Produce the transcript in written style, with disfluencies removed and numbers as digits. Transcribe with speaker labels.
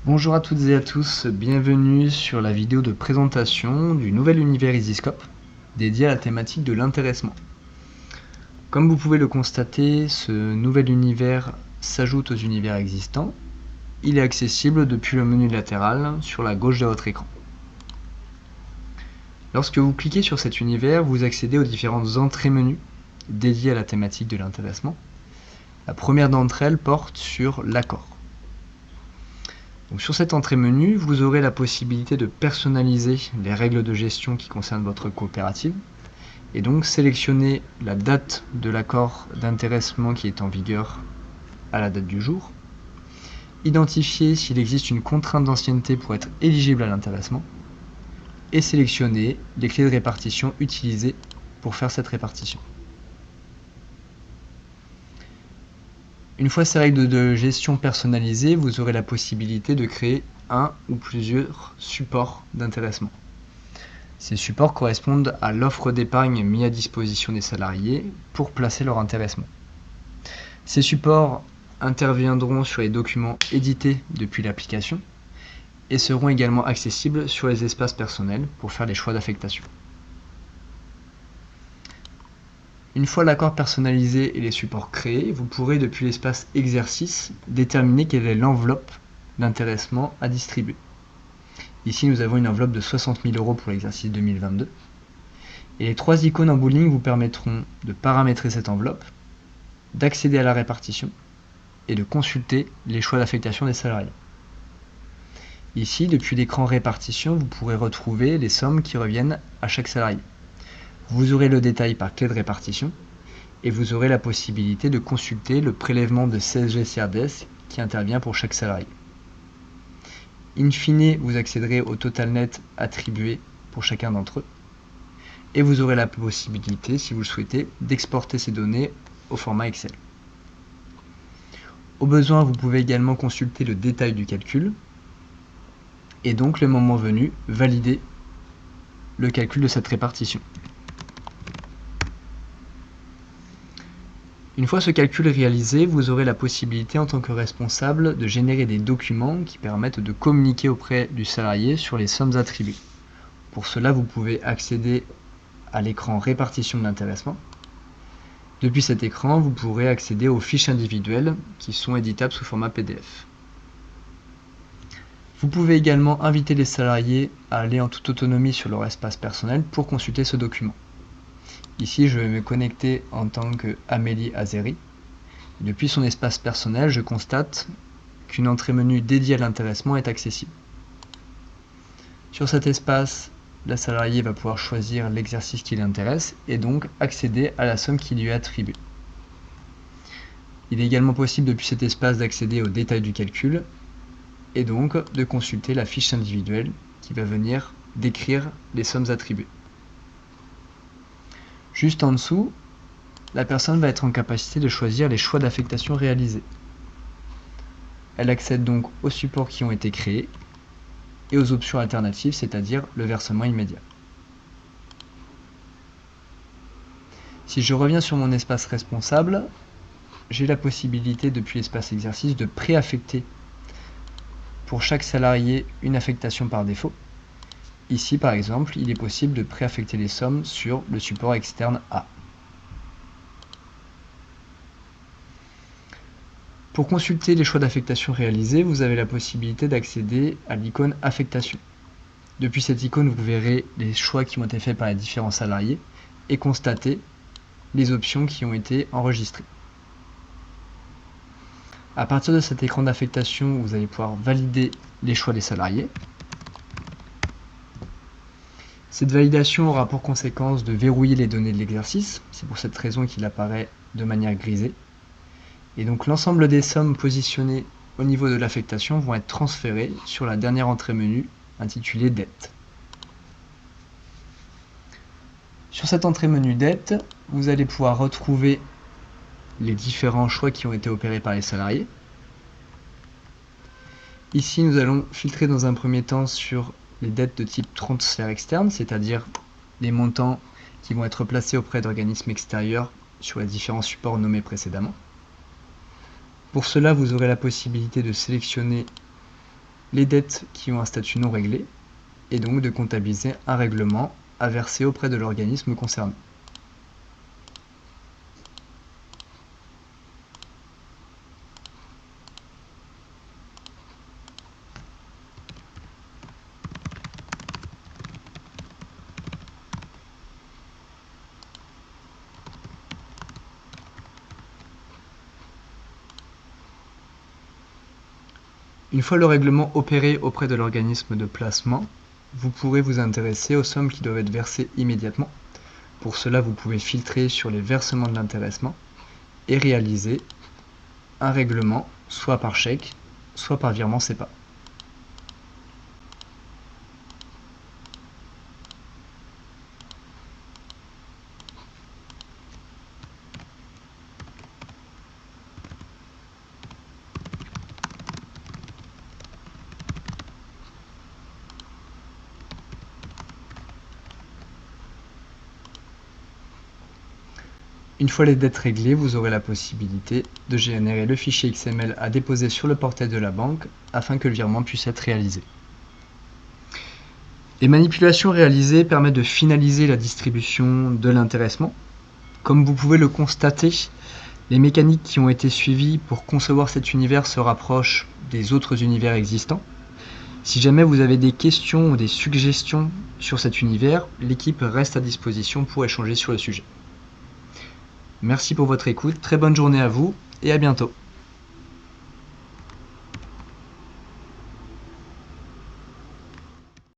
Speaker 1: Bonjour à toutes et à tous, bienvenue sur la vidéo de présentation du nouvel univers EasyScope dédié à la thématique de l'intéressement. Comme vous pouvez le constater, ce nouvel univers s'ajoute aux univers existants. Il est accessible depuis le menu latéral sur la gauche de votre écran. Lorsque vous cliquez sur cet univers, vous accédez aux différentes entrées menus dédiées à la thématique de l'intéressement. La première d'entre elles porte sur l'accord. Donc sur cette entrée menu, vous aurez la possibilité de personnaliser les règles de gestion qui concernent votre coopérative et donc sélectionner la date de l'accord d'intéressement qui est en vigueur à la date du jour, identifier s'il existe une contrainte d'ancienneté pour être éligible à l'intéressement et sélectionner les clés de répartition utilisées pour faire cette répartition. Une fois ces règles de gestion personnalisées, vous aurez la possibilité de créer un ou plusieurs supports d'intéressement. Ces supports correspondent à l'offre d'épargne mise à disposition des salariés pour placer leur intéressement. Ces supports interviendront sur les documents édités depuis l'application et seront également accessibles sur les espaces personnels pour faire les choix d'affectation. Une fois l'accord personnalisé et les supports créés, vous pourrez depuis l'espace exercice déterminer quelle est l'enveloppe d'intéressement à distribuer. Ici nous avons une enveloppe de 60 000 € pour l'exercice 2022. Et les trois icônes en bowling vous permettront de paramétrer cette enveloppe, d'accéder à la répartition et de consulter les choix d'affectation des salariés. Ici, depuis l'écran répartition, vous pourrez retrouver les sommes qui reviennent à chaque salarié. Vous aurez le détail par clé de répartition et vous aurez la possibilité de consulter le prélèvement de CSG-CRDS qui intervient pour chaque salarié. In fine, vous accéderez au total net attribué pour chacun d'entre eux et vous aurez la possibilité, si vous le souhaitez, d'exporter ces données au format Excel. Au besoin, vous pouvez également consulter le détail du calcul et donc, le moment venu, valider le calcul de cette répartition. Une fois ce calcul réalisé, vous aurez la possibilité en tant que responsable de générer des documents qui permettent de communiquer auprès du salarié sur les sommes attribuées. Pour cela, vous pouvez accéder à l'écran répartition de l'intéressement. Depuis cet écran, vous pourrez accéder aux fiches individuelles qui sont éditables sous format PDF. Vous pouvez également inviter les salariés à aller en toute autonomie sur leur espace personnel pour consulter ce document. Ici, je vais me connecter en tant qu'Amélie Azeri. Depuis son espace personnel, je constate qu'une entrée menu dédiée à l'intéressement est accessible. Sur cet espace, la salariée va pouvoir choisir l'exercice qui l'intéresse et donc accéder à la somme qui lui est attribuée. Il est également possible depuis cet espace d'accéder au détail du calcul et donc de consulter la fiche individuelle qui va venir décrire les sommes attribuées. Juste en dessous, la personne va être en capacité de choisir les choix d'affectation réalisés. Elle accède donc aux supports qui ont été créés et aux options alternatives, c'est-à-dire le versement immédiat. Si je reviens sur mon espace responsable, j'ai la possibilité depuis l'espace exercice de préaffecter pour chaque salarié une affectation par défaut. Ici, par exemple, il est possible de préaffecter les sommes sur le support externe A. Pour consulter les choix d'affectation réalisés, vous avez la possibilité d'accéder à l'icône affectation. Depuis cette icône, vous verrez les choix qui ont été faits par les différents salariés et constater les options qui ont été enregistrées. À partir de cet écran d'affectation, vous allez pouvoir valider les choix des salariés. Cette validation aura pour conséquence de verrouiller les données de l'exercice, c'est pour cette raison qu'il apparaît de manière grisée. Et donc l'ensemble des sommes positionnées au niveau de l'affectation vont être transférées sur la dernière entrée menu intitulée Dette. Sur cette entrée menu Dette, vous allez pouvoir retrouver les différents choix qui ont été opérés par les salariés. Ici, nous allons filtrer dans un premier temps sur les dettes de type transfert externe, c'est-à-dire les montants qui vont être placés auprès d'organismes extérieurs sur les différents supports nommés précédemment. Pour cela, vous aurez la possibilité de sélectionner les dettes qui ont un statut non réglé et donc de comptabiliser un règlement à verser auprès de l'organisme concerné. Une fois le règlement opéré auprès de l'organisme de placement, vous pourrez vous intéresser aux sommes qui doivent être versées immédiatement. Pour cela, vous pouvez filtrer sur les versements de l'intéressement et réaliser un règlement, soit par chèque, soit par virement SEPA. Une fois les dettes réglées, vous aurez la possibilité de générer le fichier XML à déposer sur le portail de la banque afin que le virement puisse être réalisé. Les manipulations réalisées permettent de finaliser la distribution de l'intéressement. Comme vous pouvez le constater, les mécaniques qui ont été suivies pour concevoir cet univers se rapprochent des autres univers existants. Si jamais vous avez des questions ou des suggestions sur cet univers, l'équipe reste à disposition pour échanger sur le sujet. Merci pour votre écoute, très bonne journée à vous et à bientôt.